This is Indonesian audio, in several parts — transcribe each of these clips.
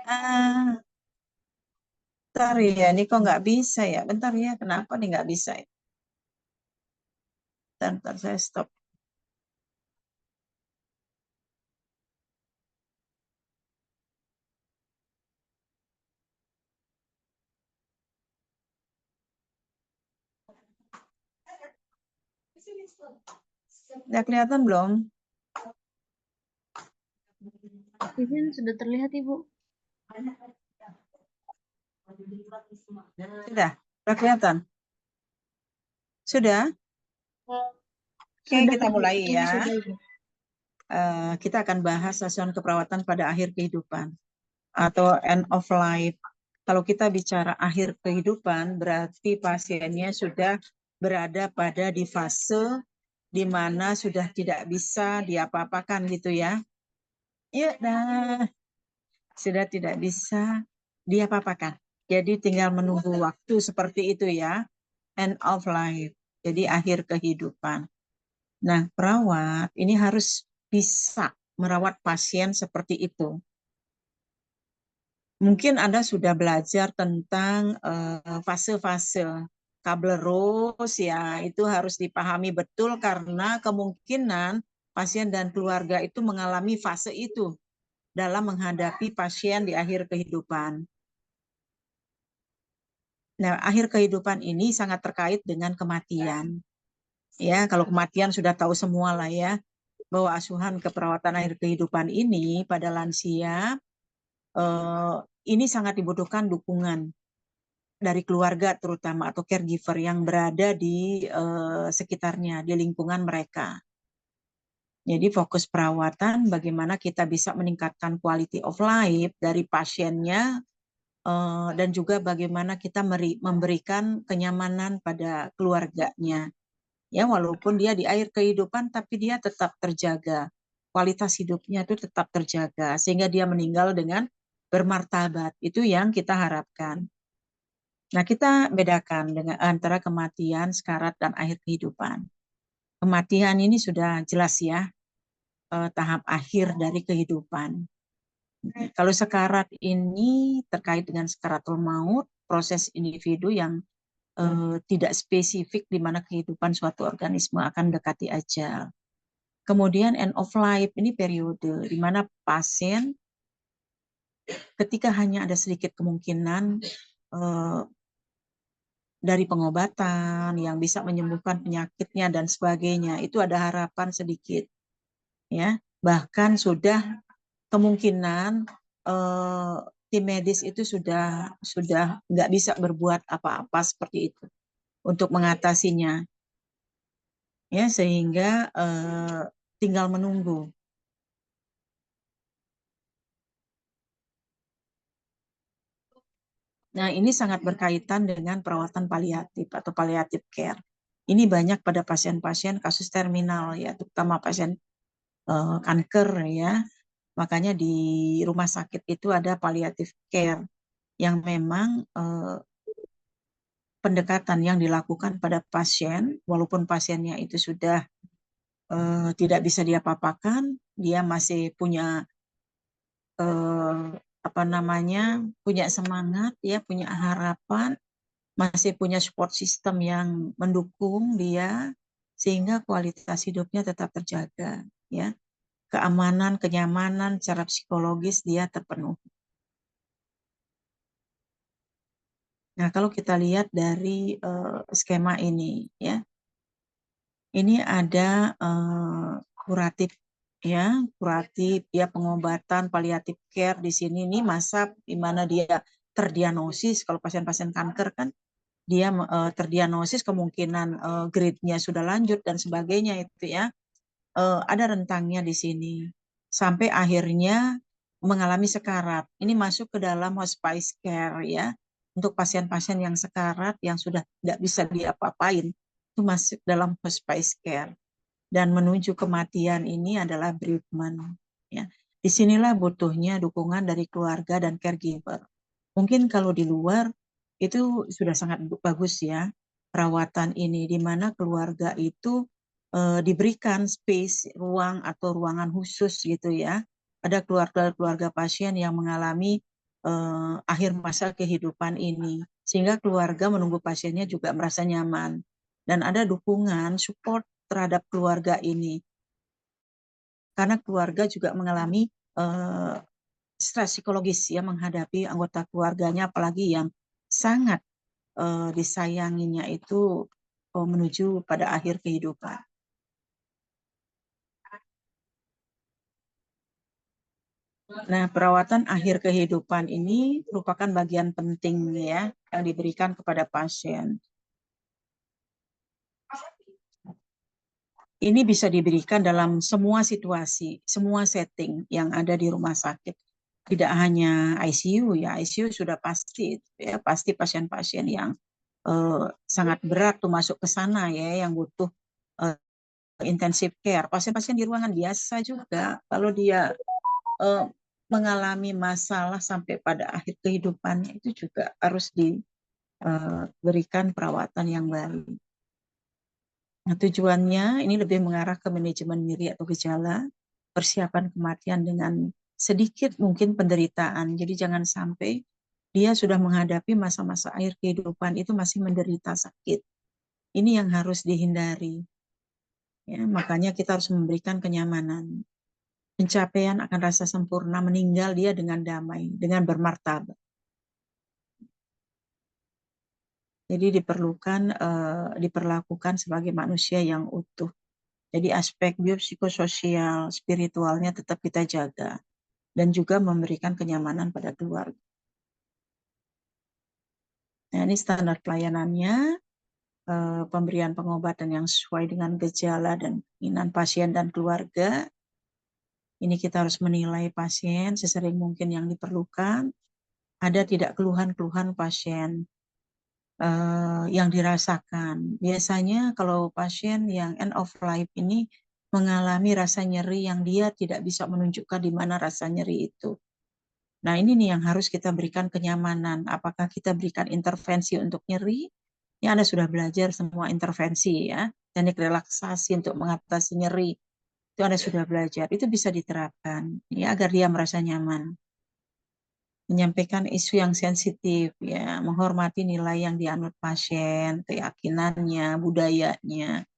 Ah, bentar ya, ini kok nggak bisa ya? Bentar ya, kenapa nih nggak bisa ya? Bentar, saya stop. Udah kelihatan belum? Izin sudah terlihat, Ibu. Sudah kelihatan? Sudah? Oke, Sudah, kita Ibu. mulai Ini ya. sudah, Ibu. Kita akan bahas asuhan keperawatan pada akhir kehidupan atau end of life. Kalau kita bicara akhir kehidupan, berarti pasiennya sudah berada pada di fase di mana sudah tidak bisa diapa-apakan gitu ya. Iya, dah. Sudah tidak bisa diapa-apakan. Jadi tinggal menunggu waktu seperti itu ya. End of life. Jadi akhir kehidupan. Nah, perawat ini harus bisa merawat pasien seperti itu. Mungkin Anda sudah belajar tentang fase-fase Kubler-Ross ya, itu harus dipahami betul karena kemungkinan pasien dan keluarga itu mengalami fase itu dalam menghadapi pasien di akhir kehidupan. Nah, akhir kehidupan ini sangat terkait dengan kematian. Ya, kalau kematian sudah tahu semua lah ya, bahwa asuhan keperawatan akhir kehidupan ini pada lansia eh, ini sangat dibutuhkan dukungan dari keluarga terutama atau caregiver yang berada di sekitarnya, di lingkungan mereka. Jadi fokus perawatan bagaimana kita bisa meningkatkan quality of life dari pasiennya dan juga bagaimana kita memberikan kenyamanan pada keluarganya. Ya, walaupun dia di akhir kehidupan tapi dia tetap terjaga. Kualitas hidupnya itu tetap terjaga sehingga dia meninggal dengan bermartabat. Itu yang kita harapkan. Nah, kita bedakan dengan antara kematian, sekarat, dan akhir kehidupan. Kematian ini sudah jelas ya, tahap akhir dari kehidupan. Kalau sekarat ini terkait dengan sekaratul maut, proses individu yang tidak spesifik di mana kehidupan suatu organisme akan mendekati ajal. Kemudian end of life ini periode di mana pasien ketika hanya ada sedikit kemungkinan eh, dari pengobatan yang bisa menyembuhkan penyakitnya dan sebagainya, itu ada harapan sedikit, ya. Bahkan sudah kemungkinan tim medis itu sudah nggak bisa berbuat apa-apa seperti itu untuk mengatasinya, ya, sehingga tinggal menunggu. Nah, ini sangat berkaitan dengan perawatan paliatif atau palliative care. Ini banyak pada pasien-pasien kasus terminal ya, terutama pasien kanker ya. Makanya di rumah sakit itu ada palliative care yang memang pendekatan yang dilakukan pada pasien, walaupun pasiennya itu sudah tidak bisa diapa-apakan, dia masih punya eh, apa namanya, punya semangat, ya, punya harapan, masih punya support system yang mendukung dia sehingga kualitas hidupnya tetap terjaga, ya. Keamanan, kenyamanan secara psikologis dia terpenuhi. Nah, kalau kita lihat dari skema ini, ya, ini ada kuratif, ya, kuratif, ya, pengobatan, palliative care di sini. Ini masa di mana dia terdiagnosis. Kalau pasien-pasien kanker kan dia terdiagnosis, kemungkinan grade-nya sudah lanjut dan sebagainya itu ya. Ada rentangnya di sini sampai akhirnya mengalami sekarat. Ini masuk ke dalam hospice care ya. Untuk pasien-pasien yang sekarat yang sudah tidak bisa diapa-apain itu masuk dalam hospice care dan menuju kematian ini adalah bereavement ya. Disinilah butuhnya dukungan dari keluarga dan caregiver. Mungkin kalau di luar itu sudah sangat bagus ya perawatan ini di mana keluarga itu diberikan space, ruang atau ruangan khusus gitu ya. Ada keluarga-keluarga pasien yang mengalami akhir masa kehidupan ini, sehingga keluarga menunggu pasiennya juga merasa nyaman dan ada dukungan support terhadap keluarga ini, karena keluarga juga mengalami stres psikologis ya menghadapi anggota keluarganya, apalagi yang sangat disayanginya itu menuju pada akhir kehidupan. Nah, perawatan akhir kehidupan ini merupakan bagian penting ya yang diberikan kepada pasien. Ini bisa diberikan dalam semua situasi, semua setting yang ada di rumah sakit. Tidak hanya ICU ya, ICU sudah pasti ya, pasti pasien-pasien yang sangat berat tuh masuk ke sana ya, yang butuh intensive care. Pasien-pasien di ruangan biasa juga kalau dia mengalami masalah sampai pada akhir kehidupannya itu juga harus diberikan perawatan yang baik. Nah, tujuannya ini lebih mengarah ke manajemen nyeri atau gejala, persiapan kematian dengan sedikit mungkin penderitaan. Jadi jangan sampai dia sudah menghadapi masa-masa akhir kehidupan itu masih menderita sakit. Ini yang harus dihindari. Ya, makanya kita harus memberikan kenyamanan. Pencapaian akan rasa sempurna, meninggal dia dengan damai, dengan bermartabat. Jadi diperlakukan sebagai manusia yang utuh. Jadi aspek biopsikososial, spiritualnya tetap kita jaga. Dan juga memberikan kenyamanan pada keluarga. Nah, ini standar pelayanannya, pemberian pengobatan yang sesuai dengan gejala dan keinginan pasien dan keluarga. Ini kita harus menilai pasien sesering mungkin yang diperlukan. Ada tidak keluhan-keluhan pasien yang dirasakan. Biasanya kalau pasien yang end of life ini mengalami rasa nyeri yang dia tidak bisa menunjukkan di mana rasa nyeri itu. Nah, ini nih yang harus kita berikan kenyamanan. Apakah kita berikan intervensi untuk nyeri? Ya, Anda sudah belajar semua intervensi ya. Teknik relaksasi untuk mengatasi nyeri. Itu Anda sudah belajar. Itu bisa diterapkan ya agar dia merasa nyaman. Menyampaikan isu yang sensitif ya, menghormati nilai yang dianut pasien, keyakinannya, budayanya,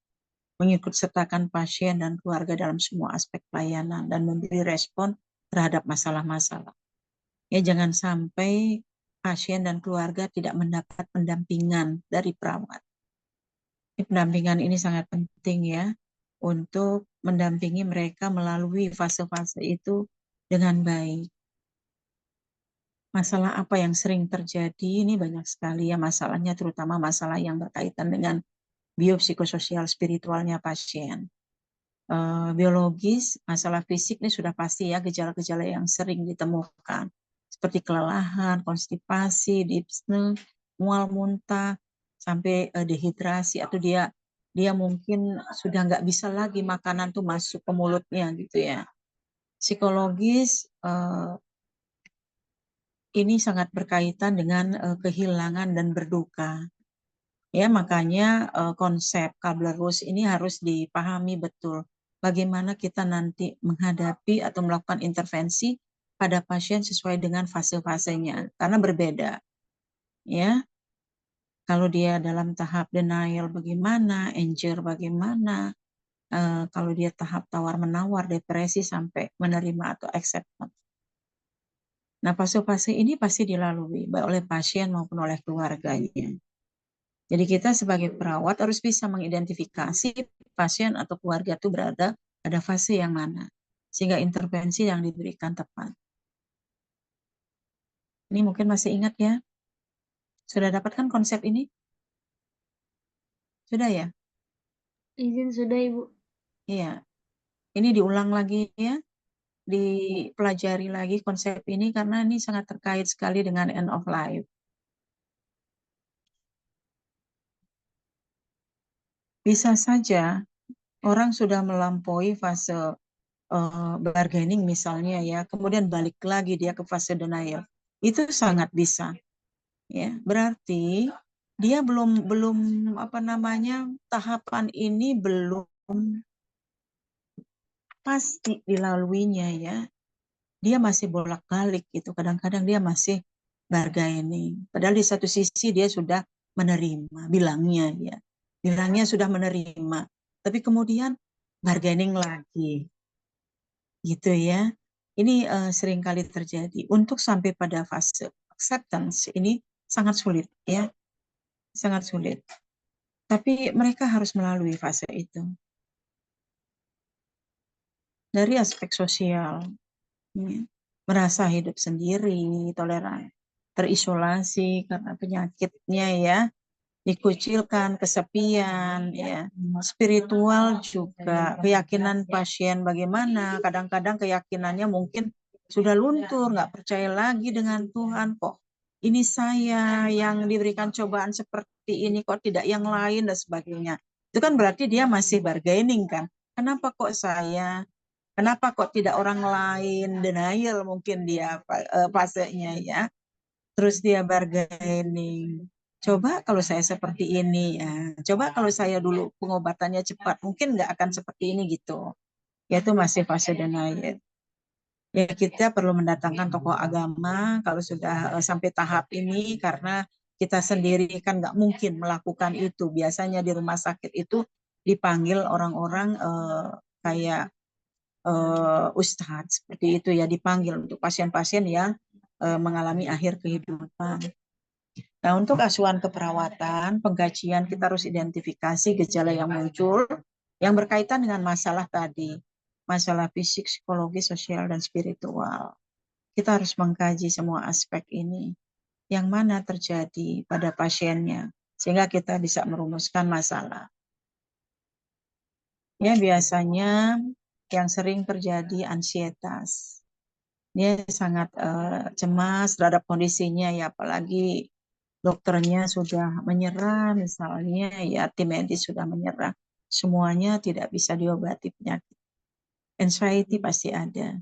mengikut sertakan pasien dan keluarga dalam semua aspek pelayanan dan memberi respon terhadap masalah-masalah. Ya, jangan sampai pasien dan keluarga tidak mendapat pendampingan dari perawat. Pendampingan ini sangat penting ya untuk mendampingi mereka melalui fase-fase itu dengan baik. Masalah apa yang sering terjadi ini banyak sekali ya masalahnya, terutama masalah yang berkaitan dengan biopsikososial spiritualnya pasien. Biologis, masalah fisik ini sudah pasti ya gejala-gejala yang sering ditemukan seperti kelelahan, konstipasi, dispne, mual muntah, sampai dehidrasi atau dia mungkin sudah nggak bisa lagi makanan tuh masuk ke mulutnya gitu ya. Psikologis ini sangat berkaitan dengan kehilangan dan berduka. Ya, makanya konsep Kabler-Ross ini harus dipahami betul. Bagaimana kita nanti menghadapi atau melakukan intervensi pada pasien sesuai dengan fase-fasenya, karena berbeda. Ya, kalau dia dalam tahap denial bagaimana, anger bagaimana, kalau dia tahap tawar-menawar, depresi sampai menerima atau acceptance. Nah, fase-fase ini pasti dilalui baik oleh pasien maupun oleh keluarganya. Jadi kita sebagai perawat harus bisa mengidentifikasi pasien atau keluarga itu berada pada fase yang mana, sehingga intervensi yang diberikan tepat. Ini mungkin masih ingat ya? Sudah dapatkan konsep ini? Sudah ya? Izin sudah, Ibu. Iya. Ini diulang lagi ya, dipelajari lagi konsep ini karena ini sangat terkait sekali dengan end of life. Bisa saja orang sudah melampaui fase bargaining misalnya ya, kemudian balik lagi dia ke fase denial. Itu sangat bisa. Ya, berarti dia belum apa namanya, tahapan ini belum pasti dilaluinya ya. dia masih bolak-balik gitu. Kadang-kadang dia masih bargaining. Padahal di satu sisi dia sudah menerima, bilangnya sudah menerima. Tapi kemudian bargaining lagi, gitu ya. Ini sering kali terjadi. Untuk sampai pada fase acceptance ini sangat sulit ya, sangat sulit. Tapi mereka harus melalui fase itu. Dari aspek sosial, ya, merasa hidup sendiri, toleran, terisolasi karena penyakitnya ya, dikucilkan, kesepian, ya, spiritual juga, keyakinan pasien bagaimana, kadang-kadang keyakinannya mungkin sudah luntur, nggak percaya lagi dengan Tuhan, kok ini saya yang diberikan cobaan seperti ini, kok tidak yang lain, dan sebagainya. Itu kan berarti dia masih bargaining kan, kenapa kok saya, kenapa kok tidak orang lain, denial mungkin dia fasenya ya. Terus dia bargaining. Coba kalau saya seperti ini ya. Coba kalau saya dulu pengobatannya cepat, mungkin nggak akan seperti ini gitu. Yaitu masih fase denial. Ya kita perlu mendatangkan tokoh agama kalau sudah sampai tahap ini karena kita sendiri kan nggak mungkin melakukan itu. Biasanya di rumah sakit itu dipanggil orang-orang kayak ustadz seperti itu ya, dipanggil untuk pasien-pasien yang mengalami akhir kehidupan. Nah, untuk asuhan keperawatan, pengkajian kita harus identifikasi gejala yang muncul yang berkaitan dengan masalah tadi, masalah fisik, psikologi, sosial, dan spiritual. Kita harus mengkaji semua aspek ini, yang mana terjadi pada pasiennya, sehingga kita bisa merumuskan masalah. Ya, biasanya yang sering terjadi ansietas. Dia sangat cemas terhadap kondisinya ya, apalagi dokternya sudah menyerah, misalnya ya tim medis sudah menyerah, semuanya tidak bisa diobati penyakit. Anxiety pasti ada,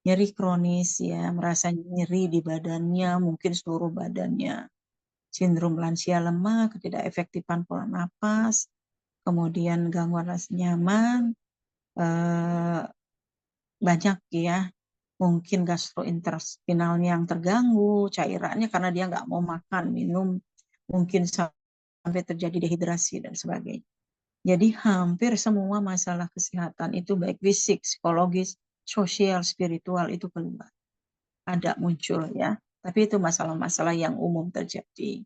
nyeri kronis ya, merasa nyeri di badannya, mungkin seluruh badannya, sindrom lansia lemah, ketidakefektifan pola napas, kemudian gangguan rasa nyaman, banyak ya, mungkin gastrointestinalnya yang terganggu, cairannya karena dia nggak mau makan, minum, mungkin sampai terjadi dehidrasi dan sebagainya. Jadi hampir semua masalah kesehatan itu baik fisik, psikologis, sosial, spiritual itu keluar. Ada muncul ya. Tapi itu masalah-masalah yang umum terjadi.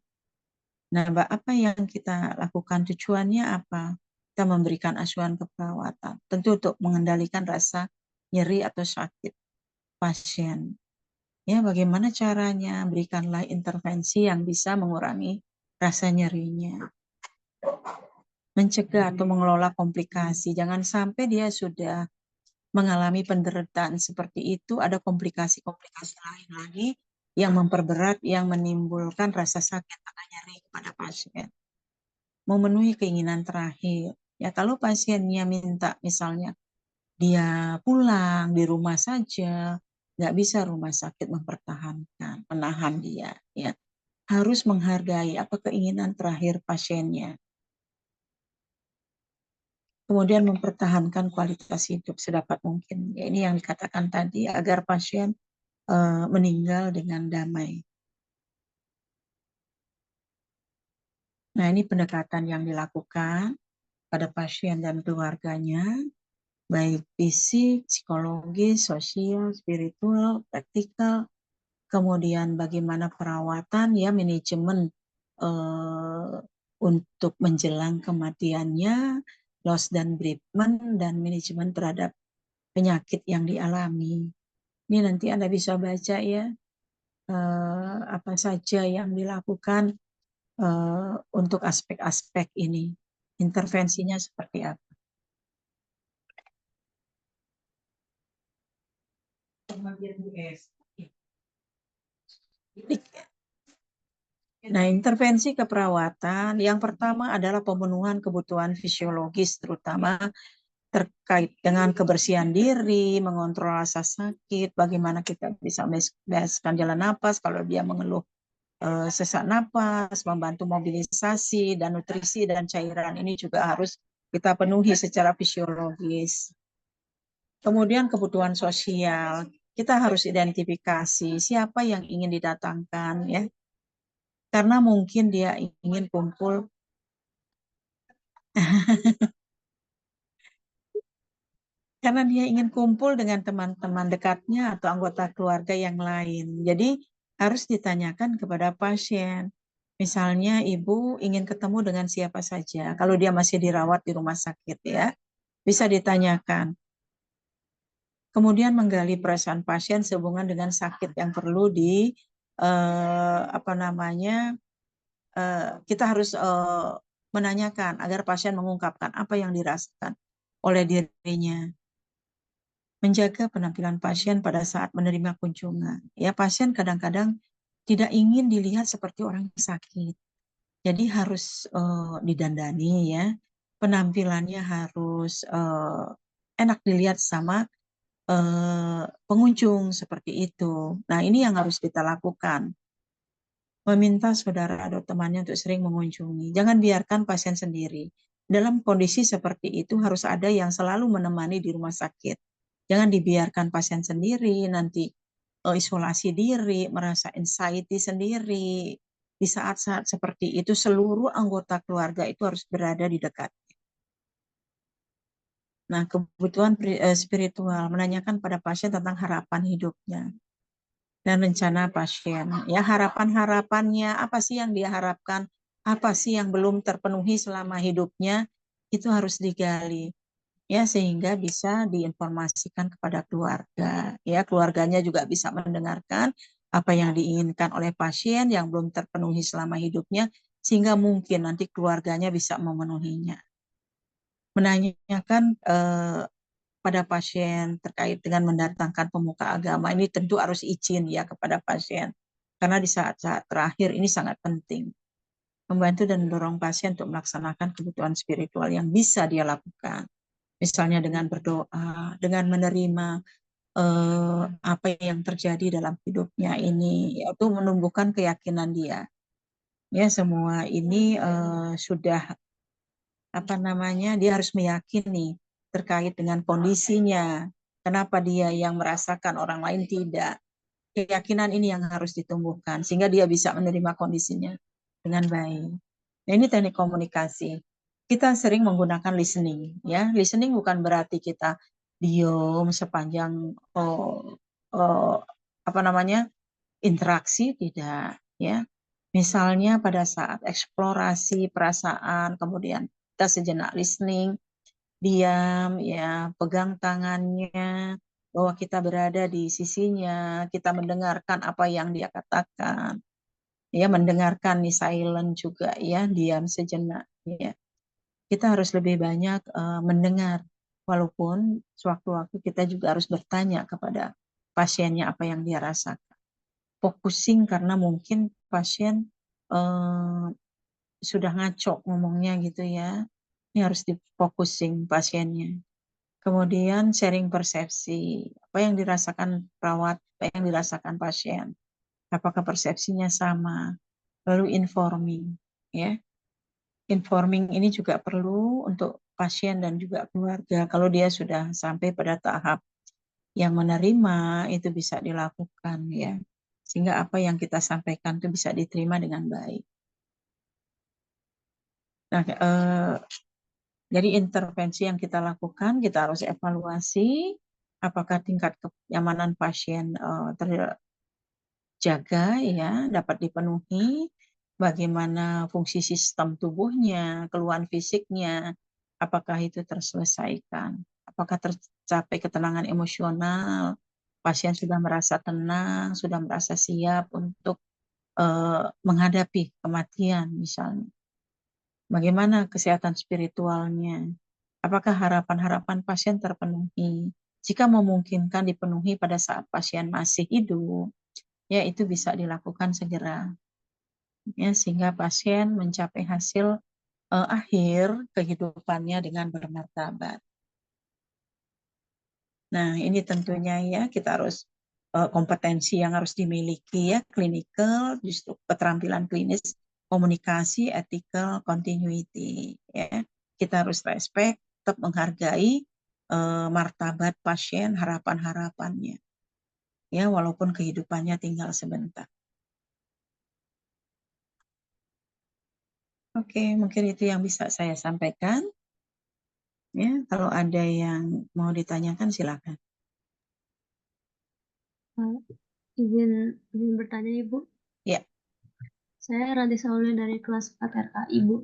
Nah, apa yang kita lakukan, tujuannya apa? Kita memberikan asuhan keperawatan. Tentu untuk mengendalikan rasa nyeri atau sakit pasien. Ya, bagaimana caranya? Berikanlah intervensi yang bisa mengurangi rasa nyerinya. Mencegah atau mengelola komplikasi. Jangan sampai dia sudah mengalami penderitaan seperti itu, ada komplikasi-komplikasi lain lagi yang memperberat, yang menimbulkan rasa sakit atau nyeri kepada pasien. Memenuhi keinginan terakhir. Ya, kalau pasiennya minta misalnya dia pulang di rumah saja, nggak bisa rumah sakit mempertahankan, menahan dia. Ya, harus menghargai apa keinginan terakhir pasiennya. Kemudian mempertahankan kualitas hidup sedapat mungkin. Ya, ini yang dikatakan tadi, agar pasien meninggal dengan damai. Nah, ini pendekatan yang dilakukan pada pasien dan keluarganya, baik fisik, psikologis, sosial, spiritual, praktikal, kemudian bagaimana perawatan, ya manajemen untuk menjelang kematiannya, loss dan bereavement, dan manajemen terhadap penyakit yang dialami. Ini nanti Anda bisa baca ya, apa saja yang dilakukan untuk aspek-aspek ini. Intervensinya seperti apa. Nah, intervensi keperawatan yang pertama adalah pemenuhan kebutuhan fisiologis, terutama terkait dengan kebersihan diri, mengontrol rasa sakit, bagaimana kita bisa membebaskan jalan napas kalau dia mengeluh sesak napas, membantu mobilisasi dan nutrisi dan cairan ini juga harus kita penuhi secara fisiologis. Kemudian kebutuhan sosial, kita harus identifikasi siapa yang ingin didatangkan ya. Karena mungkin dia ingin kumpul karena dia ingin kumpul dengan teman-teman dekatnya atau anggota keluarga yang lain. Jadi harus ditanyakan kepada pasien. Misalnya ibu ingin ketemu dengan siapa saja. Kalau dia masih dirawat di rumah sakit ya, bisa ditanyakan. Kemudian menggali perasaan pasien sehubungan dengan sakit yang perlu di apa namanya kita harus menanyakan agar pasien mengungkapkan apa yang dirasakan oleh dirinya. Menjaga penampilan pasien pada saat menerima kunjungan. Ya, pasien kadang-kadang tidak ingin dilihat seperti orang sakit. Jadi harus didandani ya. Penampilannya harus enak dilihat sama pengunjung seperti itu. Nah, ini yang harus kita lakukan. Meminta saudara atau temannya untuk sering mengunjungi. Jangan biarkan pasien sendiri. Dalam kondisi seperti itu harus ada yang selalu menemani di rumah sakit. Jangan dibiarkan pasien sendiri, nanti isolasi diri, merasa anxiety sendiri. Di saat-saat seperti itu seluruh anggota keluarga itu harus berada di dekat. Nah, kebutuhan spiritual menanyakan pada pasien tentang harapan hidupnya dan rencana pasien. Ya, harapan-harapannya, apa sih yang dia harapkan, apa sih yang belum terpenuhi selama hidupnya, itu harus digali. Ya, sehingga bisa diinformasikan kepada keluarga. Ya, keluarganya juga bisa mendengarkan apa yang diinginkan oleh pasien yang belum terpenuhi selama hidupnya, sehingga mungkin nanti keluarganya bisa memenuhinya. Menanyakan pada pasien terkait dengan mendatangkan pemuka agama ini tentu harus izin ya kepada pasien karena di saat-saat terakhir ini sangat penting membantu dan mendorong pasien untuk melaksanakan kebutuhan spiritual yang bisa dia lakukan misalnya dengan berdoa dengan menerima apa yang terjadi dalam hidupnya ini yaitu menumbuhkan keyakinan dia ya semua ini sudah apa namanya dia harus meyakini terkait dengan kondisinya. Kenapa dia yang merasakan orang lain tidak? Keyakinan ini yang harus ditumbuhkan sehingga dia bisa menerima kondisinya dengan baik. Nah, ini teknik komunikasi. Kita sering menggunakan listening, ya. Listening bukan berarti kita diam sepanjang oh, apa namanya interaksi tidak, ya. Misalnya pada saat eksplorasi perasaan, kemudian kita sejenak listening, diam, ya, pegang tangannya, bahwa kita berada di sisinya, kita mendengarkan apa yang dia katakan, ya, mendengarkan nih silent juga, ya, diam sejenak, ya. Kita harus lebih banyak mendengar, walaupun sewaktu-waktu kita juga harus bertanya kepada pasiennya apa yang dia rasakan. Focusing karena mungkin pasien eh, sudah ngaco ngomongnya gitu ya. Ini harus difocusing pasiennya. Kemudian sharing persepsi, apa yang dirasakan perawat, apa yang dirasakan pasien, apakah persepsinya sama. Lalu informing, ya. Informing ini juga perlu untuk pasien dan juga keluarga. Kalau dia sudah sampai pada tahap yang menerima, itu bisa dilakukan ya. Sehingga apa yang kita sampaikan itu bisa diterima dengan baik. Nah, jadi intervensi yang kita lakukan, kita harus evaluasi apakah tingkat kenyamanan pasien terjaga ya, dapat dipenuhi, bagaimana fungsi sistem tubuhnya, keluhan fisiknya, apakah itu terselesaikan, apakah tercapai ketenangan emosional, pasien sudah merasa tenang, sudah merasa siap untuk menghadapi kematian misalnya. Bagaimana kesehatan spiritualnya? Apakah harapan-harapan pasien terpenuhi? Jika memungkinkan dipenuhi pada saat pasien masih hidup, ya itu bisa dilakukan segera. Ya, sehingga pasien mencapai hasil akhir kehidupannya dengan bermartabat. Nah, ini tentunya ya kita harus kompetensi yang harus dimiliki ya, clinical, justru keterampilan klinis, komunikasi, ethical, continuity ya. Kita harus respect, tetap menghargai martabat pasien, harapan-harapannya. ya walaupun kehidupannya tinggal sebentar. Oke, mungkin itu yang bisa saya sampaikan. Ya, kalau ada yang mau ditanyakan silakan. Izin bertanya Ibu. Ya, Saya Ranti Saulnya dari kelas 4 RKI, Ibu.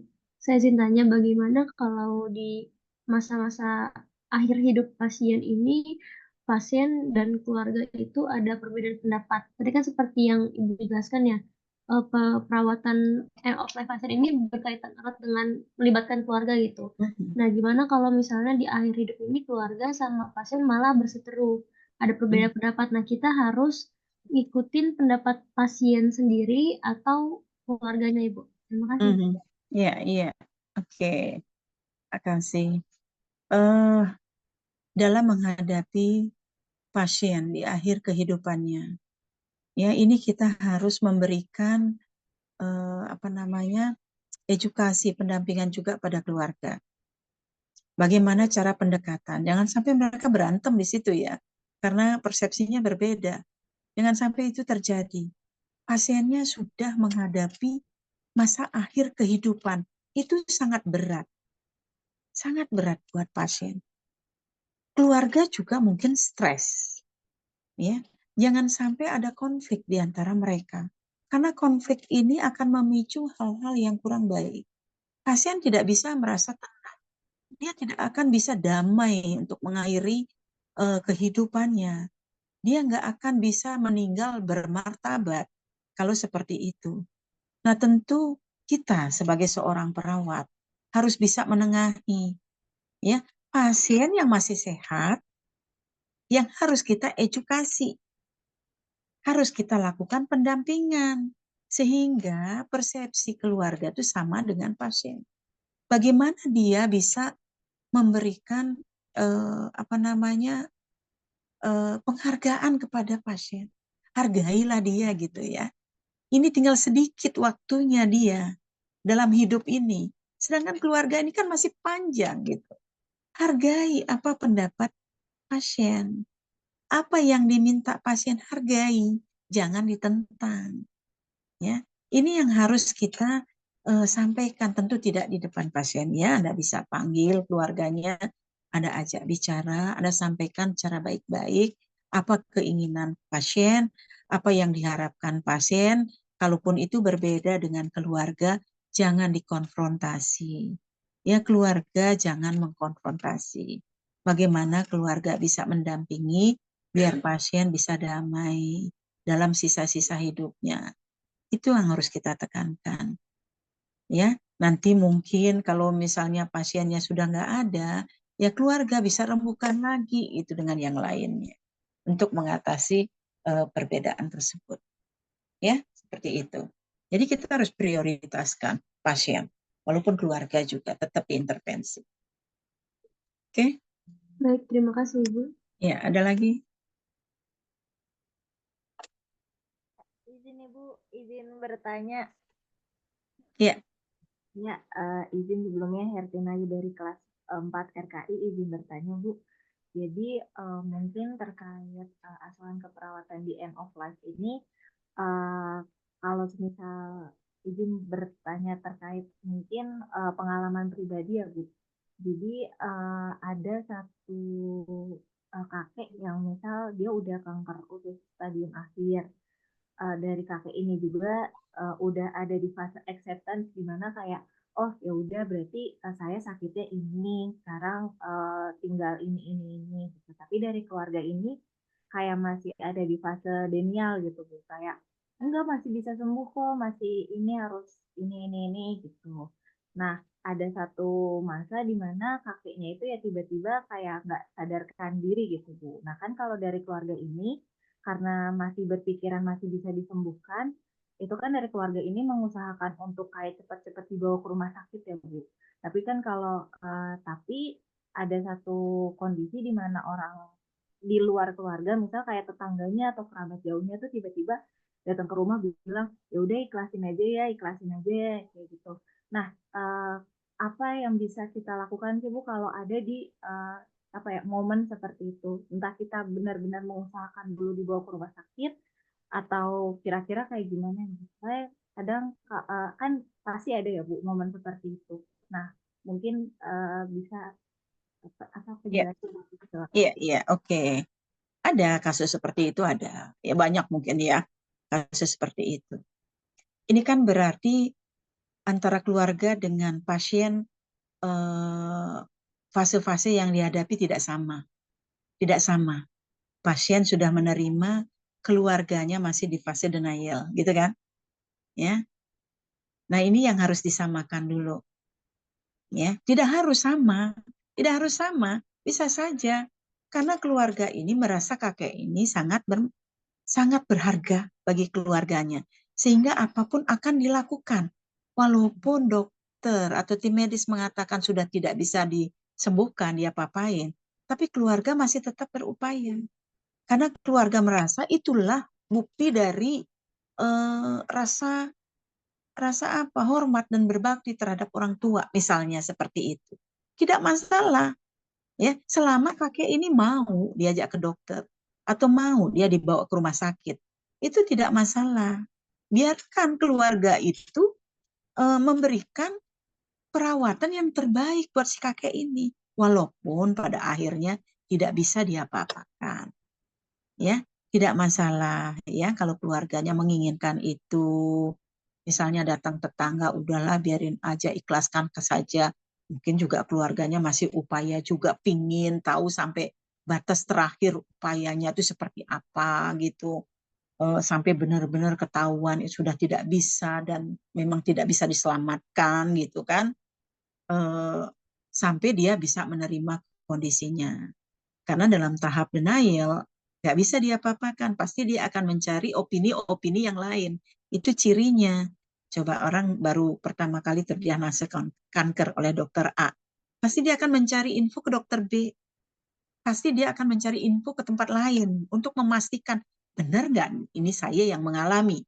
Saya izin tanya bagaimana kalau di masa-masa akhir hidup pasien ini, pasien dan keluarga itu ada perbedaan pendapat. Tadi kan seperti yang Ibu jelaskan ya, perawatan end of life pasien ini berkaitan erat dengan melibatkan keluarga gitu. mhm, Nah, gimana kalau misalnya di akhir hidup ini keluarga sama pasien malah berseteru, ada mhm, perbedaan pendapat. Nah, kita harus ngikutin pendapat pasien sendiri atau keluarganya, Ibu. Terima kasih. mhm. Ya, iya. Oke, makasih. Eh, dalam menghadapi pasien di akhir kehidupannya, ya ini kita harus memberikan apa namanya edukasi pendampingan juga pada keluarga. Bagaimana cara pendekatan? Jangan sampai mereka berantem di situ ya, karena persepsinya berbeda. Jangan sampai itu terjadi. Pasiennya sudah menghadapi masa akhir kehidupan. Itu sangat berat buat pasien. Keluarga juga mungkin stres, ya. Jangan sampai ada konflik di antara mereka. Karena konflik ini akan memicu hal-hal yang kurang baik. Pasien tidak bisa merasa tenang. Dia tidak akan bisa damai untuk mengakhiri kehidupannya. Dia nggak akan bisa meninggal bermartabat kalau seperti itu. Nah, tentu kita sebagai seorang perawat harus bisa menengahi, ya, pasien yang masih sehat yang harus kita edukasi, harus kita lakukan pendampingan sehingga persepsi keluarga itu sama dengan pasien. Bagaimana dia bisa memberikan apa namanya penghargaan kepada pasien. Hargailah dia gitu ya. Ini tinggal sedikit waktunya dia dalam hidup ini. Sedangkan keluarga ini kan masih panjang gitu. Hargai apa pendapat pasien. Apa yang diminta pasien hargai. Jangan ditentang. Ya, ini yang harus kita sampaikan. Tentu tidak di depan pasien ya. Anda bisa panggil keluarganya, Anda ajak bicara, Anda sampaikan secara baik-baik apa keinginan pasien, apa yang diharapkan pasien. Kalaupun itu berbeda dengan keluarga, jangan dikonfrontasi. Ya, keluarga jangan mengkonfrontasi. Bagaimana keluarga bisa mendampingi biar pasien bisa damai dalam sisa-sisa hidupnya. Itu yang harus kita tekankan. Ya, nanti mungkin kalau misalnya pasiennya sudah nggak ada, ya keluarga bisa rembukan lagi itu dengan yang lainnya untuk mengatasi perbedaan tersebut. Ya, seperti itu. Jadi kita harus prioritaskan pasien, walaupun keluarga juga tetap diintervensi. Oke, Baik, terima kasih, Ibu. ya ada lagi? Izin Ibu, izin bertanya. Ya, Ya, izin sebelumnya Hertinai dari kelas 4 RKI izin bertanya Bu. Jadi mungkin terkait asuhan keperawatan di end of life ini, uh, kalau misal izin bertanya terkait mungkin pengalaman pribadi ya Bu. Jadi ada satu kakek yang misal dia udah kanker udah stadium akhir. Dari kakek ini juga udah ada di fase acceptance di mana kayak oh ya udah berarti saya sakitnya ini sekarang tinggal ini gitu. Tapi dari keluarga ini kayak masih ada di fase denial gitu Bu, kayak enggak masih bisa sembuh kok, masih ini harus ini gitu. Nah, ada satu masa di mana kakeknya itu ya tiba-tiba kayak nggak sadarkan diri gitu Bu. Nah kan kalau dari keluarga ini karena masih berpikiran masih bisa disembuhkan, itu kan dari keluarga ini mengusahakan untuk kayak cepat-cepat dibawa ke rumah sakit ya Bu. Tapi kan kalau tapi ada satu kondisi di mana orang di luar keluarga, misal kayak tetangganya atau kerabat jauhnya tuh tiba-tiba datang ke rumah bilang, ya udah ikhlasin aja ya, kayak gitu. Nah, apa yang bisa kita lakukan sih Bu kalau ada di apa ya, momen seperti itu. Entah kita benar-benar mengusahakan dulu dibawa ke rumah sakit atau kira-kira kayak gimana nih. Saya kadang kan pasti ada ya Bu momen seperti itu. Nah, mungkin bisa apa Ya, penjelasan gitu. iya, iya, oke. Ada kasus seperti itu, ada. Ya banyak mungkin ya kasus seperti itu. Ini kan berarti antara keluarga dengan pasien fase-fase yang dihadapi tidak sama. Tidak sama. Pasien sudah menerima, keluarganya masih di fase denial, gitu kan? Ya. Nah, ini yang harus disamakan dulu. Ya, tidak harus sama. Tidak harus sama. Bisa saja karena keluarga ini merasa kakek ini sangat berharga bagi keluarganya. Sehingga apapun akan dilakukan. Walaupun dokter atau tim medis mengatakan sudah tidak bisa disembuhkan, diapa-apain. Tapi keluarga masih tetap berupaya. Karena keluarga merasa itulah bukti dari rasa apa? Hormat dan berbakti terhadap orang tua, misalnya seperti itu. Tidak masalah. Ya, selama kakek ini mau diajak ke dokter atau mau dia dibawa ke rumah sakit, itu tidak masalah. Biarkan keluarga itu memberikan perawatan yang terbaik buat si kakek ini, walaupun pada akhirnya tidak bisa diapa-apakan. Ya, tidak masalah ya kalau keluarganya menginginkan itu. Misalnya datang tetangga, udahlah biarin aja, ikhlaskan saja. Mungkin juga keluarganya masih upaya juga pingin tahu sampai batas terakhir upayanya itu seperti apa gitu. Sampai benar-benar ketahuan sudah tidak bisa dan memang tidak bisa diselamatkan gitu kan. Sampai dia bisa menerima kondisinya. Karena dalam tahap denial, nggak bisa diapa-apakan. Pasti dia akan mencari opini-opini yang lain. Itu cirinya. Coba orang baru pertama kali terdiagnosa kanker oleh dokter A. Pasti dia akan mencari info ke dokter B. Pasti dia akan mencari info ke tempat lain untuk memastikan, benar nggak ini saya yang mengalami?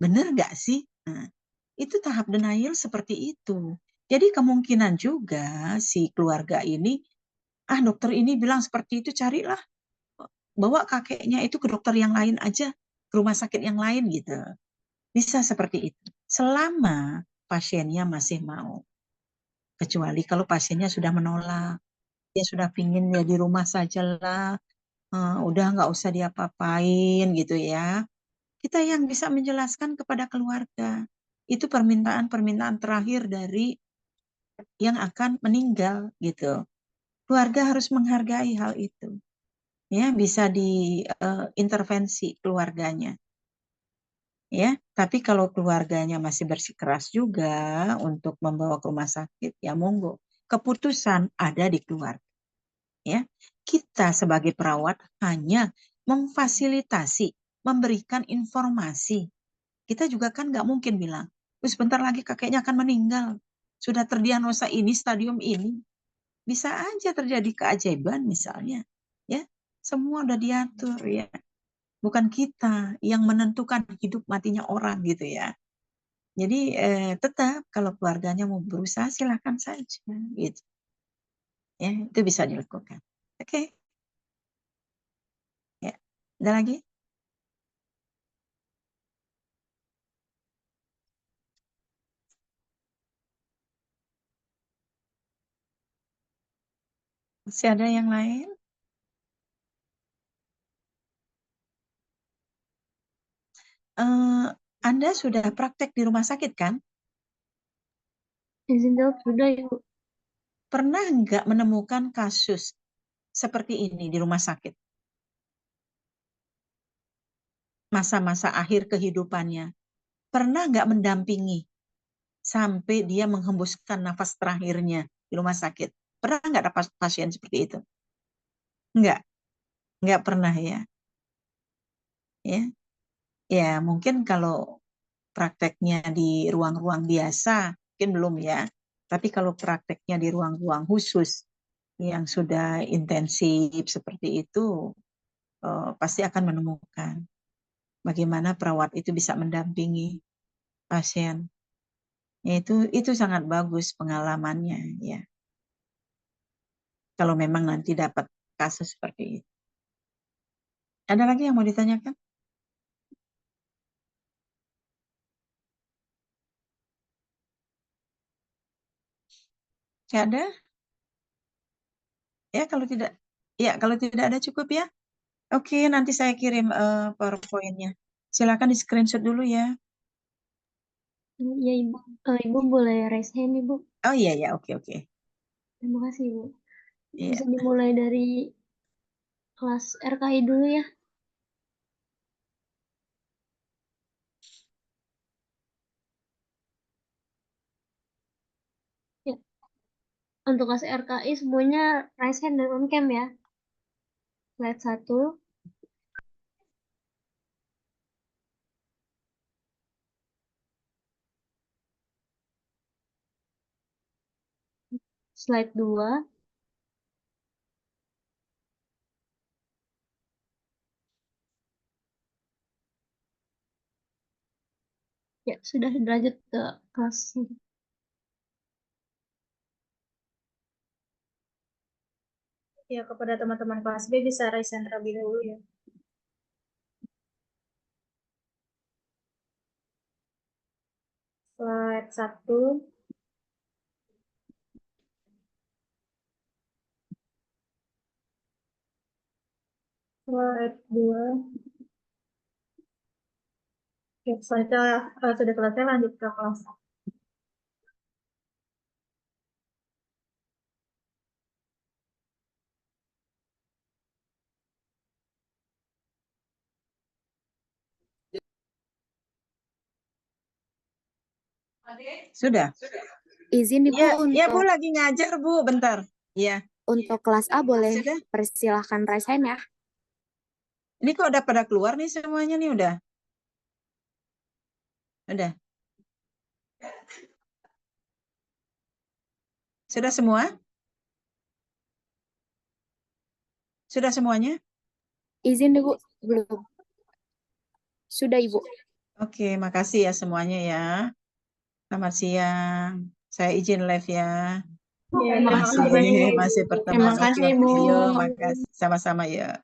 Benar nggak sih? Nah, itu tahap denial seperti itu. Jadi kemungkinan juga si keluarga ini, dokter ini bilang seperti itu, carilah bawa kakeknya itu ke dokter yang lain aja, ke rumah sakit yang lain gitu. Bisa seperti itu. Selama pasiennya masih mau. Kecuali kalau pasiennya sudah menolak, dia sudah pingin ya di rumah saja lah, udah nggak usah diapa-apain gitu ya. Kita yang bisa menjelaskan kepada keluarga. Itu permintaan-permintaan terakhir dari yang akan meninggal gitu. Keluarga harus menghargai hal itu. Ya, bisa diintervensi keluarganya. Ya, tapi kalau keluarganya masih bersikeras juga untuk membawa ke rumah sakit, ya monggo. Keputusan ada di keluarga. Ya, kita sebagai perawat hanya memfasilitasi, memberikan informasi. Kita juga kan nggak mungkin bilang, sebentar lagi kakeknya akan meninggal. Sudah terdiagnosa ini, stadium ini. Bisa aja terjadi keajaiban misalnya. Ya, semua udah diatur ya. Bukan kita yang menentukan hidup matinya orang gitu ya. Jadi tetap kalau keluarganya mau berusaha silahkan saja gitu. Ya, itu bisa dilakukan. Oke. Ya. Ada lagi? Masih ada yang lain? Anda sudah praktek di rumah sakit kan? Izin jawab sudah Ibu. Pernah nggak menemukan kasus seperti ini di rumah sakit? Masa-masa akhir kehidupannya. Pernah nggak mendampingi sampai dia menghembuskan nafas terakhirnya di rumah sakit? Pernah nggak ada pasien seperti itu? Nggak pernah ya. Ya, ya mungkin kalau prakteknya di ruang-ruang biasa, mungkin belum ya. Tapi kalau prakteknya di ruang-ruang khusus yang sudah intensif seperti itu, pasti akan menemukan bagaimana perawat itu bisa mendampingi pasien. Ya, itu sangat bagus pengalamannya ya. kalau memang nanti dapat kasus seperti itu. Ada lagi yang mau ditanyakan? Nggak ada? Ya, kalau tidak ada cukup ya. Oke, nanti saya kirim PowerPoint-nya. Silakan di screenshot dulu ya. Ya, Ibu. Ibu boleh raise hand, Ibu. Oh iya ya, oke oke. Terima kasih, Ibu. Iya. Bisa dimulai dari kelas RKI dulu ya. Ya. Untuk kelas RKI semuanya raise hand dan on cam ya. Slide 1. Slide 2. Ya, sudah lanjut ke kelas. Ya, kepada teman-teman kelas B bisa raise hand terlebih dahulu ya. Slide 1. Slide 2. Oke, selanjutnya sudah selesai, lanjut ke kelas. Sudah? Izin Ibu Ya, Bu untuk lagi ngajar, Bu. Bentar. Iya. kelas A boleh Sudah? persilahkan raise hand ya. Ini kok udah pada keluar nih semuanya nih udah. Udah. Sudah semua? Sudah semuanya? Izin Ibu, belum. Sudah Ibu. Oke, makasih ya semuanya ya. Selamat siang. Saya izin live ya. Ya, terima kasih banyak, Ibu. Masih Terima pertemuan. kasih, Oke, Ibu. Yo, makasih. Sama-sama ya.